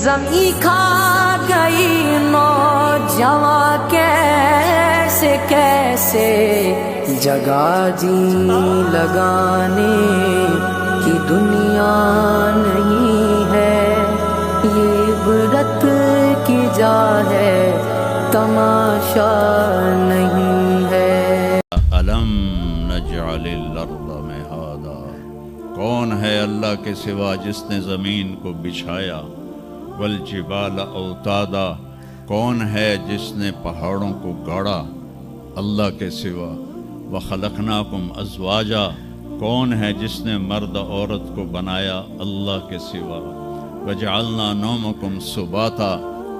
زمیں کھا گئی نوجواں کیسے کیسے جگہ جی لگانے کی دنیا نہیں ہے، یہ عبرت کی جا ہے تماشا نہیں ہے۔ الم نجعل الارض مہادا، کون ہے اللہ کے سوا جس نے زمین کو بچھایا، والجبال اوتادا، کون ہے جس نے پہاڑوں کو گاڑا اللہ کے سوا، وخلقناکم ازواجا، کون ہے جس نے مرد عورت کو بنایا اللہ کے سوا، وجعلنا نومکم سباتا،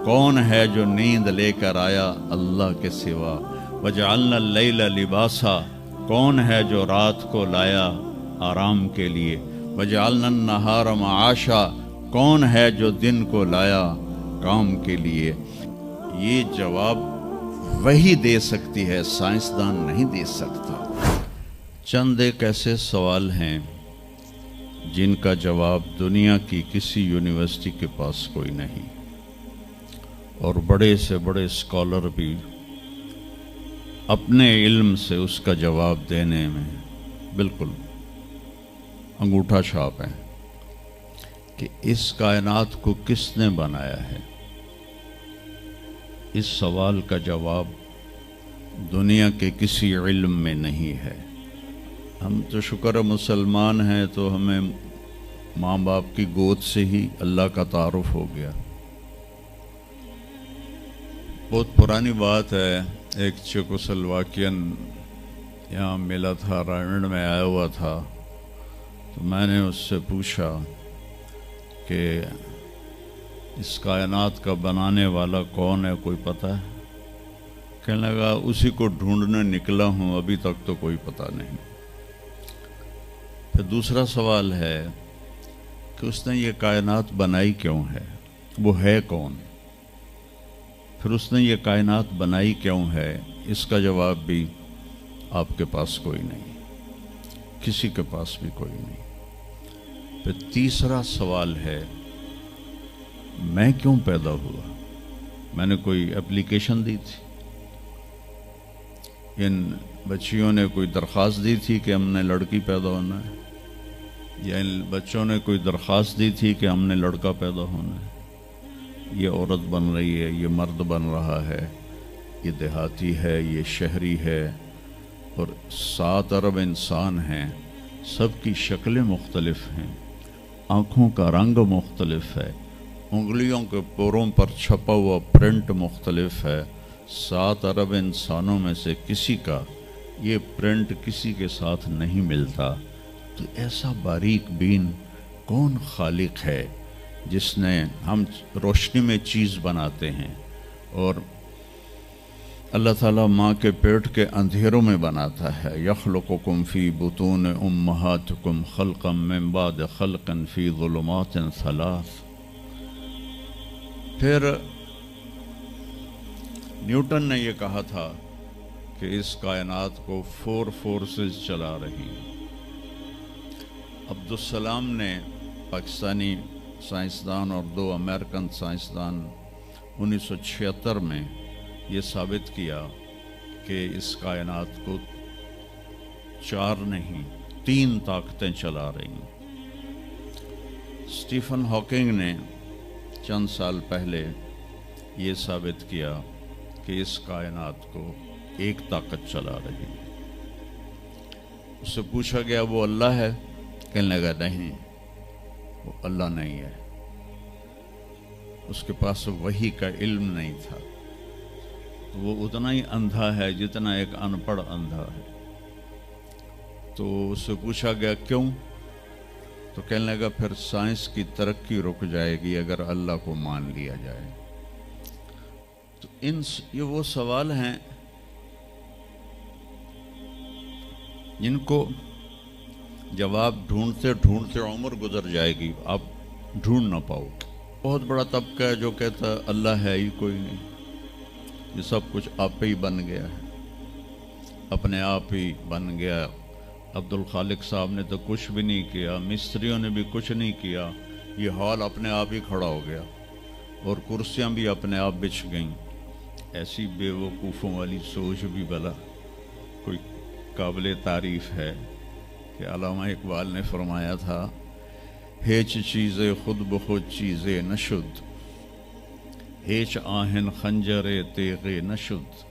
کون ہے جو نیند لے کر آیا اللہ کے سوا، وجعلنا اللیل لباسا، کون ہے جو رات کو لایا آرام کے لیے، وجعلنا النہار معاشا، کون ہے جو دن کو لایا کام کے لیے۔ یہ جواب وہی دے سکتی ہے، سائنسدان نہیں دے سکتا۔ چند ایک ایسے سوال ہیں جن کا جواب دنیا کی کسی یونیورسٹی کے پاس کوئی نہیں، اور بڑے سے بڑے اسکالر بھی اپنے علم سے اس کا جواب دینے میں بالکل انگوٹھا چھاپ ہیں کہ اس کائنات کو کس نے بنایا ہے۔ اس سوال کا جواب دنیا کے کسی علم میں نہیں ہے۔ ہم تو شکر مسلمان ہیں تو ہمیں ماں باپ کی گود سے ہی اللہ کا تعارف ہو گیا۔ بہت پرانی بات ہے، ایک چیکوسلواکین یہاں ملا تھا، رائمنڈ میں آیا ہوا تھا، تو میں نے اس سے پوچھا کہ اس کائنات کا بنانے والا کون ہے، کوئی پتہ ہے؟ کہنے لگا اسی کو ڈھونڈنے نکلا ہوں، ابھی تک تو کوئی پتہ نہیں۔ پھر دوسرا سوال ہے کہ اس نے یہ کائنات بنائی کیوں ہے، وہ ہے کون؟ پھر اس نے یہ کائنات بنائی کیوں ہے، اس کا جواب بھی آپ کے پاس کوئی نہیں، کسی کے پاس بھی کوئی نہیں۔ پھر تیسرا سوال ہے میں کیوں پیدا ہوا؟ میں نے کوئی اپلیکیشن دی تھی؟ ان بچیوں نے کوئی درخواست دی تھی کہ ہم نے لڑکی پیدا ہونا ہے؟ یا ان بچوں نے کوئی درخواست دی تھی کہ ہم نے لڑکا پیدا ہونا ہے؟ یہ عورت بن رہی ہے، یہ مرد بن رہا ہے، یہ دیہاتی ہے، یہ شہری ہے، اور 7 ارب انسان ہیں، سب کی شکلیں مختلف ہیں، آنکھوں کا رنگ مختلف ہے، انگلیوں کے پوروں پر چھپا ہوا پرنٹ مختلف ہے۔ 7 ارب انسانوں میں سے کسی کا یہ پرنٹ کسی کے ساتھ نہیں ملتا، تو ایسا باریک بین کون خالق ہے جس نے، ہم روشنی میں چیز بناتے ہیں اور اللہ تعالیٰ ماں کے پیٹ کے اندھیروں میں بناتا ہے، یخلقکم فی بطون امہاتکم خلقا من بعد خلق فی ظلمات 3۔ پھر نیوٹن نے یہ کہا تھا کہ اس کائنات کو 4 فورسز چلا رہی ہیں۔ عبدالسلام نے، پاکستانی سائنسدان، اور 2 امریکن سائنسدان 1976 میں یہ ثابت کیا کہ اس کائنات کو 4 نہیں 3 طاقتیں چلا رہی ہیں۔ اسٹیفن ہاکنگ نے چند سال پہلے یہ ثابت کیا کہ اس کائنات کو ایک طاقت چلا رہی ہے۔ اس سے پوچھا گیا وہ اللہ ہے؟ کہنے لگا نہیں، وہ اللہ نہیں ہے، اس کے پاس وحی کا علم نہیں تھا، وہ اتنا ہی اندھا ہے جتنا ایک ان پڑھ اندھا ہے۔ تو اس سے پوچھا گیا کیوں؟ تو کہنے لگا پھر سائنس کی ترقی رک جائے گی اگر اللہ کو مان لیا جائے۔ تو یہ وہ سوال ہیں جن کو جواب ڈھونڈتے ڈھونڈتے عمر گزر جائے گی، آپ ڈھونڈ نہ پاؤ۔ بہت بڑا طبقہ ہے جو کہتا ہے اللہ ہے ہی کوئی نہیں، یہ سب کچھ آپ پہ ہی بن گیا ہے، اپنے آپ ہی بن گیا۔ عبدالخالق صاحب نے تو کچھ بھی نہیں کیا، مستریوں نے بھی کچھ نہیں کیا، یہ ہال اپنے آپ ہی کھڑا ہو گیا۔ اور کرسیاں بھی اپنے آپ بچھ گئیں. ایسی بیوقوفوں والی سوچ بھی بلا کوئی قابل تعریف ہے کہ علامہ اقبال نے فرمایا تھا ہیچ چیزیں خود بخود چیزیں نشد، ہیچ آہن خنجر تیغ نشد،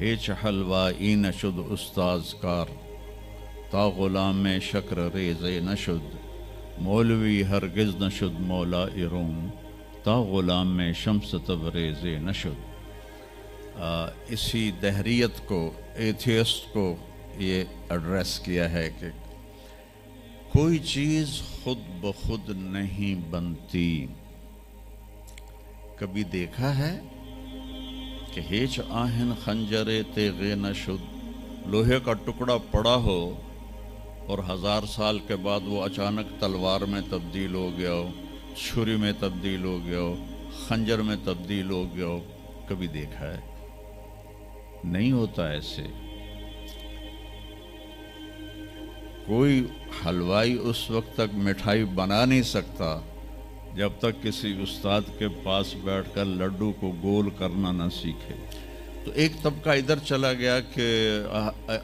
ہیچ حلوائی نشد استاذ کار، تا غلام شکر ریز نشد، مولوی ہرگز نشد مولا روم، تا غلام شمس تبریز نشد. اسی دہریت کو، ایتھیسٹ کو یہ ایڈریس کیا ہے کہ کوئی چیز خود بخود نہیں بنتی. کبھی دیکھا ہے کہ ہیچ آہن خنجر تیغ نشد، لوہے کا ٹکڑا پڑا ہو اور 1000 سال کے بعد وہ اچانک تلوار میں تبدیل ہو گیا ہو، چھری میں تبدیل ہو گیا ہو، خنجر میں تبدیل ہو گیا ہو؟ کبھی دیکھا ہے؟ نہیں ہوتا ایسے. کوئی حلوائی اس وقت تک مٹھائی بنا نہیں سکتا جب تک کسی استاد کے پاس بیٹھ کر لڈو کو گول کرنا نہ سیکھے. تو ایک طبقہ ادھر چلا گیا کہ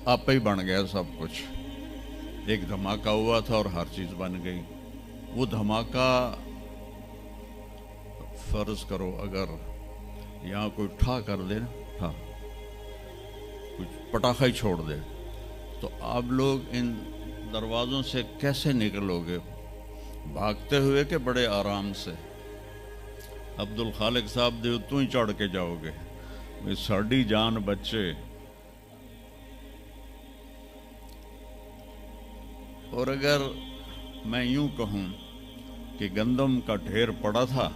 آپ ہی بن گیا سب کچھ. ایک دھماکہ ہوا تھا اور ہر چیز بن گئی. وہ دھماکہ فرض کرو اگر یہاں کوئی ٹھا کر دے نا، کچھ پٹاخہ ہی چھوڑ دے، تو آپ لوگ ان دروازوں سے کیسے نکلو گے؟ بھاگتے ہوئے کہ بڑے آرام سے؟ عبد الخالق صاحب دے تو ہی چڑھ کے جاؤ گے، ساڑی جان بچے. اور اگر میں یوں کہوں کہ گندم کا ڈھیر پڑا تھا،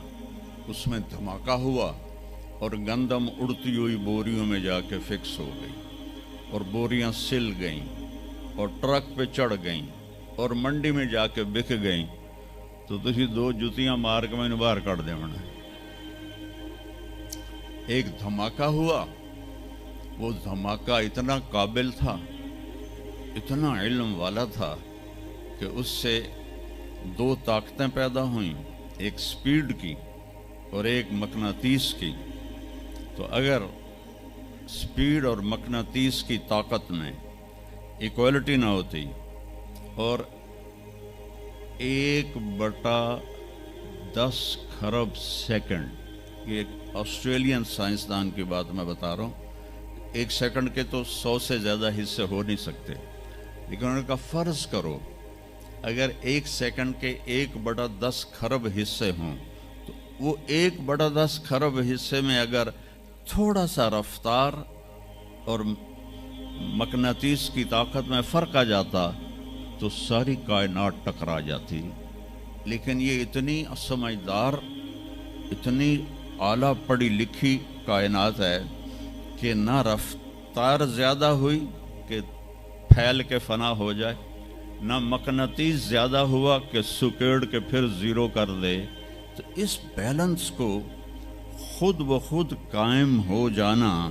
اس میں دھماکہ ہوا اور گندم اڑتی ہوئی بوریوں میں جا کے فکس ہو گئی اور بوریاں سل گئیں اور ٹرک پہ چڑھ گئیں اور منڈی میں جا کے بک گئیں، تو تسی 2 جتیاں مار کے میں نے باہر کر دے ہونا. ایک دھماکہ ہوا، وہ دھماکہ اتنا قابل تھا، اتنا علم والا تھا کہ اس سے 2 طاقتیں پیدا ہوئیں، ایک سپیڈ کی اور ایک مقناطیس کی. تو اگر سپیڈ اور مقناطیس کی طاقت میں ایکوالٹی نہ ہوتی اور 1/10 خرب سیکنڈ، یہ ایک آسٹریلین سائنسدان کی بات میں بتا رہا ہوں، 1 سیکنڈ کے تو 100 سے زیادہ حصے ہو نہیں سکتے، لیکن انہوں نے کہا فرض کرو اگر 1 سیکنڈ کے 1/10 خرب حصے ہوں، تو وہ 1/10 خرب حصے میں اگر تھوڑا سا رفتار اور مقناطیس کی طاقت میں فرق آ جاتا تو ساری کائنات ٹکرا جاتی. لیکن یہ اتنی سمجھدار، اتنی اعلیٰ پڑھی لکھی کائنات ہے کہ نہ رفتار زیادہ ہوئی کہ پھیل کے فنا ہو جائے، نہ مقناطیس زیادہ ہوا کہ سکیڑ کے پھر زیرو کر دے. تو اس بیلنس کو خود بخود قائم ہو جانا،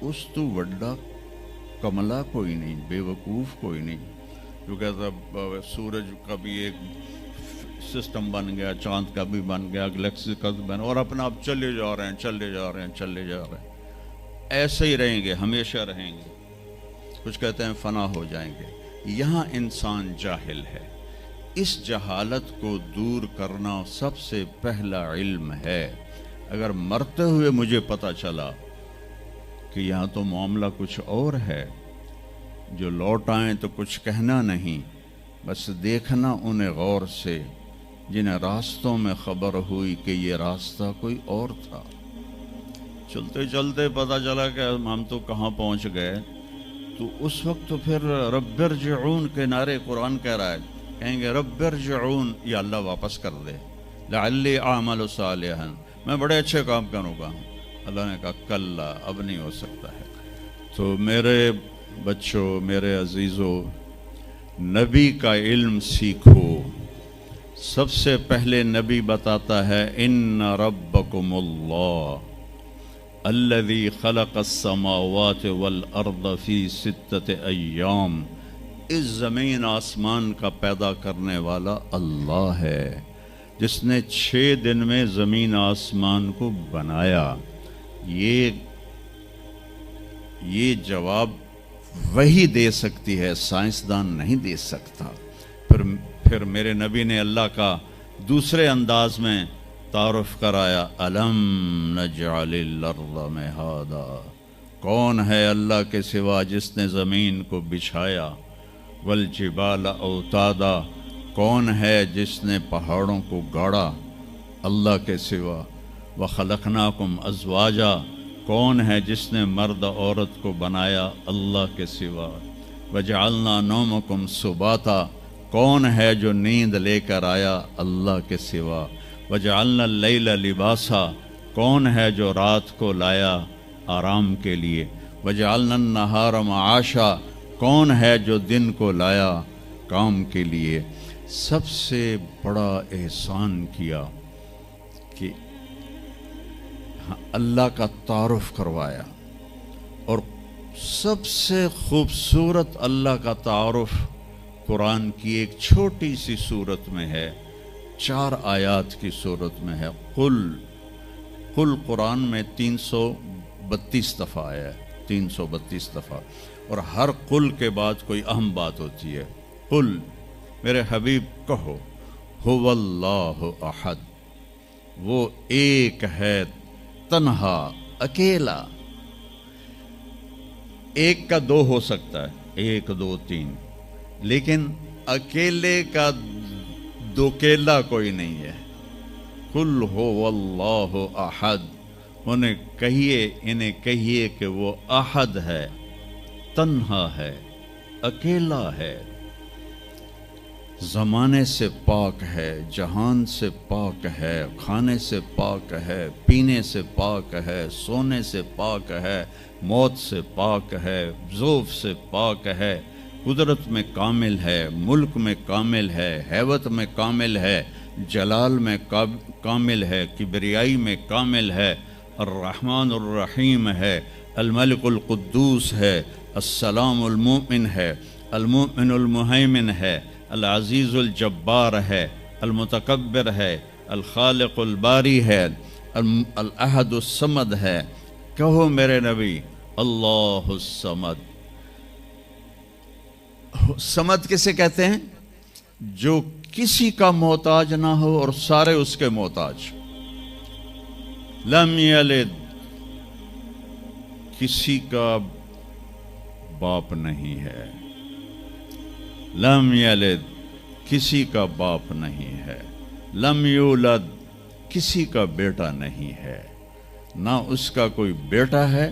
اس تو وڈا کملا کوئی نہیں، بے وقوف کوئی نہیں. جو کہتا سورج کا بھی ایک سسٹم بن گیا، چاند کا بھی بن گیا، گلیکسی کا بھی بن گیا، اور اپنا آپ چلے جا رہے ہیں، چلے جا رہے ہیں، چلے جا رہے ہیں. ایسے ہی رہیں گے، ہمیشہ رہیں گے. کچھ کہتے ہیں فنا ہو جائیں گے. یہاں انسان جاہل ہے. اس جہالت کو دور کرنا سب سے پہلا علم ہے. اگر مرتے ہوئے مجھے پتہ چلا کہ یہاں تو معاملہ کچھ اور ہے، جو لوٹ آئیں تو کچھ کہنا نہیں، بس دیکھنا انہیں غور سے جنہیں راستوں میں خبر ہوئی کہ یہ راستہ کوئی اور تھا. چلتے چلتے پتہ چلا کہ ہم تو کہاں پہنچ گئے. تو اس وقت تو پھر رب ارجعون کے نعرے قرآن کہہ رہا ہے، کہیں گے رب ارجعون، یا اللہ واپس کر دے، لعلی اعمل صالحا، میں بڑے اچھے کام کروں گا. اللہ نے کہا کلا، اب نہیں ہو سکتا ہے. تو میرے بچوں، میرے عزیزوں، نبی کا علم سیکھو. سب سے پہلے نبی بتاتا ہے ان ربکم اللہ الذی خلق السماوات والارض فی 6 ایام. اس زمین آسمان کا پیدا کرنے والا اللہ ہے. جس نے 6 دن میں زمین آسمان کو بنایا. یہ جواب وہی دے سکتی ہے، سائنسدان نہیں دے سکتا. پھر میرے نبی نے اللہ کا دوسرے انداز میں تعارف کرایا. الم نجعل الارض مہادا، کون ہے اللہ کے سوا جس نے زمین کو بچھایا. والجبال اوتادا، کون ہے جس نے پہاڑوں کو گاڑا اللہ کے سوا. وخلقناکم ازواجا، کون ہے جس نے مرد عورت کو بنایا اللہ کے سوا. وجعلنا نومکم سباتا، کون ہے جو نیند لے کر آیا اللہ کے سوا. وجعلنا اللیل لباسا، کون ہے جو رات کو لایا آرام کے لیے. وجعلنا النہار معاشا، کون ہے جو دن کو لایا کام کے لیے. سب سے بڑا احسان کیا کہ اللہ کا تعارف کروایا. اور سب سے خوبصورت اللہ کا تعارف قرآن کی ایک چھوٹی سی صورت میں ہے، 4 آیات کی صورت میں ہے. قل قرآن میں 332 دفعہ آیا ہے، 332 دفعہ. اور ہر قل کے بعد کوئی اہم بات ہوتی ہے. قل، میرے حبیب کہو، هو اللہ احد، وہ ایک ہے، تنہا، اکیلا. ایک کا 2 ہو سکتا ہے، 1 2 3، لیکن اکیلے کا دوکیلا کوئی نہیں ہے. قل هو اللہ احد، انہیں کہیے کہ وہ احد ہے، تنہا ہے، اکیلا ہے. زمانے سے پاک ہے، جہان سے پاک ہے، کھانے سے پاک ہے، پینے سے پاک ہے، سونے سے پاک ہے، موت سے پاک ہے، ذوف سے پاک ہے. قدرت میں کامل ہے، ملک میں کامل ہے، ہیبت میں کامل ہے، جلال میں کامل ہے، کبریائی میں کامل ہے. الرحمن الرحیم ہے، الملک القدوس ہے، السلام المؤمن ہے، المؤمن المہیمن ہے، العزیز الجبار ہے، المتکبر ہے، الخالق الباری ہے، الاحد الصمد ہے. کہو میرے نبی، اللہ الصمد. صمد کسے کہتے ہیں؟ جو کسی کا محتاج نہ ہو اور سارے اس کے محتاج. لم یلد، کسی کا باپ نہیں ہے. لم یلد، کسی کا باپ نہیں ہے. لم یولد، کسی کا بیٹا نہیں ہے. نہ اس کا کوئی بیٹا ہے،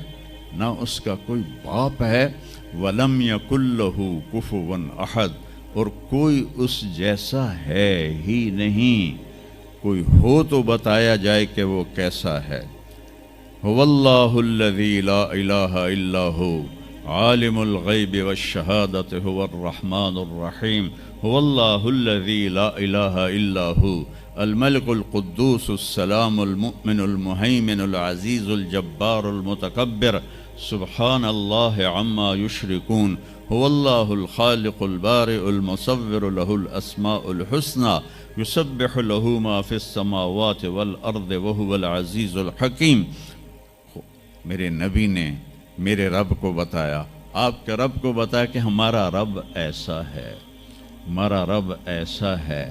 نہ اس کا کوئی باپ ہے. وَلَمْ يَكُنْ لَهُ كُفُوًا أَحَدٌ، اور کوئی اس جیسا ہے ہی نہیں. کوئی ہو تو بتایا جائے کہ وہ کیسا ہے. هُوَ اللَّهُ الَّذِي لَا إِلَٰهَ إِلَّا هُوَ عَالِمُ الْغَيْبِ وَالشَّهَادَةِ هُوَ الرَّحْمَٰنُ الرَّحِيمُ. هُوَ اللَّهُ الَّذِي لَا إِلَٰهَ إِلَّا هُوَ الملك القدوس السلام المؤمن المهيمن العزيز الجبار المتكبر. سبحان الله عما يشركون. هو الله الخالق البارئ المصور، له الأسماء الحسنى، يسبح له ما في السماوات والأرض وهو العزيز الحكيم. میرے نبی نے میرے رب کو بتایا، آپ کے رب کو بتایا کہ ہمارا رب ایسا ہے، ہمارا رب ایسا ہے.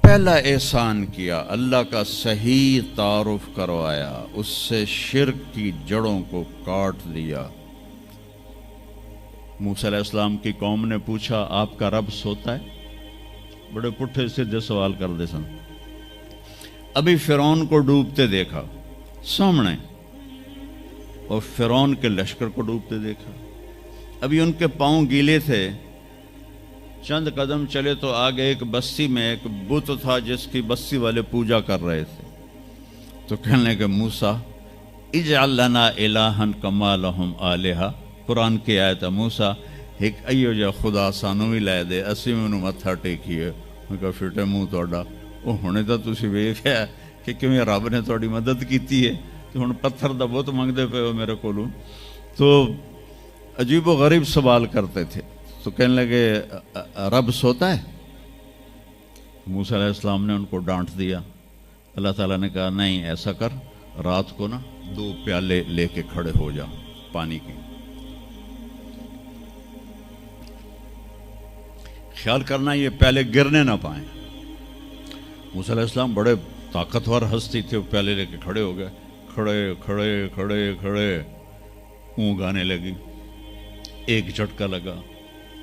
پہلا احسان کیا، اللہ کا صحیح تعارف کروایا، اس سے شرک کی جڑوں کو کاٹ دیا. موسیٰ علیہ السلام کی قوم نے پوچھا، آپ کا رب سوتا ہے؟ بڑے پٹھے سیدھے سوال کر دے سن. ابھی فرعون کو ڈوبتے دیکھا سامنے، اور فرعون کے لشکر کو ڈوبتے دیکھا. ابھی ان کے پاؤں گیلے تھے، چند قدم چلے تو آگے ایک بستی میں ایک بت تھا جس کی بستی والے پوجا کر رہے تھے. تو کہنے کہ موسیٰ اجعل لنا الہن کما لہم آلہہ. قرآن کی آیت ہے، موسیٰ ایک ایو جا خدا سانو بھی لے دے، اسی میں انہوں متھا ٹیکیے. میں کہا فٹے منہ توڑا، وہ ہونے تو تسی ویکھیا کہ کیویں رب نے تھوڑی مدد کیتی ہے، تو ہن پتھر دا بت منگدے پے ہو میرے کولوں. تو عجیب و غریب سوال کرتے تھے. تو کہنے لگے رب سوتا ہے؟ موسیٰ علیہ السلام نے ان کو ڈانٹ دیا. اللہ تعالیٰ نے کہا نہیں ایسا کر، رات کو نا 2 پیالے لے کے کھڑے ہو جا پانی کی. خیال کرنا یہ پیالے گرنے نہ پائیں. موسیٰ علیہ السلام بڑے طاقتور ہستی تھے، وہ پیالے لے کے کھڑے ہو گئے. کھڑے کھڑے کھڑے کھڑے اونگ آنے لگی. ایک جھٹکا لگا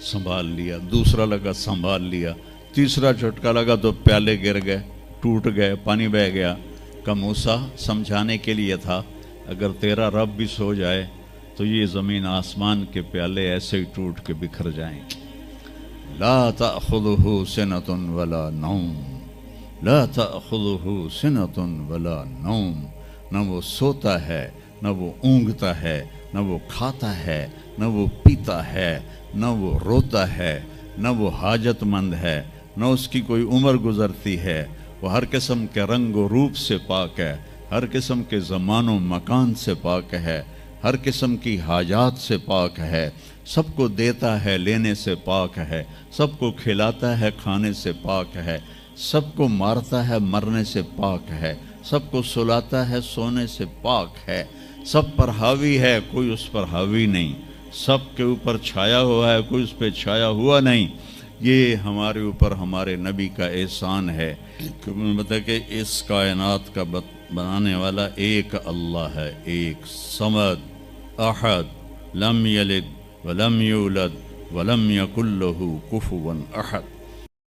سنبھال لیا، دوسرا لگا سنبھال لیا، تیسرا جھٹکا لگا تو پیالے گر گئے، ٹوٹ گئے، پانی بہہ گیا. کہ موسیٰ سمجھانے کے لیے تھا اگر تیرا رب بھی سو جائے تو یہ زمین آسمان کے پیالے ایسے ہی ٹوٹ کے بکھر جائیں. لا تأخذہ سنۃ ولا نوم، لا تأخذہ سنۃ ولا نوم. نہ وہ سوتا ہے، نہ وہ اونگتا ہے، نہ وہ کھاتا ہے، نہ وہ پیتا ہے، نہ وہ روتا ہے، نہ وہ حاجت مند ہے، نہ اس کی کوئی عمر گزرتی ہے. وہ ہر قسم کے رنگ و روپ سے پاک ہے، ہر قسم کے زمان و مکان سے پاک ہے، ہر قسم کی حاجات سے پاک ہے. سب کو دیتا ہے، لینے سے پاک ہے، سب کو کھلاتا ہے، کھانے سے پاک ہے، سب کو مارتا ہے، مرنے سے پاک ہے، سب کو سلاتا ہے، سونے سے پاک ہے. سب پر حاوی ہے، کوئی اس پر حاوی نہیں. سب کے اوپر چھایا ہوا ہے، کوئی اس پہ چھایا ہوا نہیں. یہ ہمارے اوپر ہمارے نبی کا احسان ہے کہ اس کائنات کا بنانے والا ایک اللہ ہے، ایک صمد احد لم یلد ولم یولد ولم یکن لہ کفوا احد.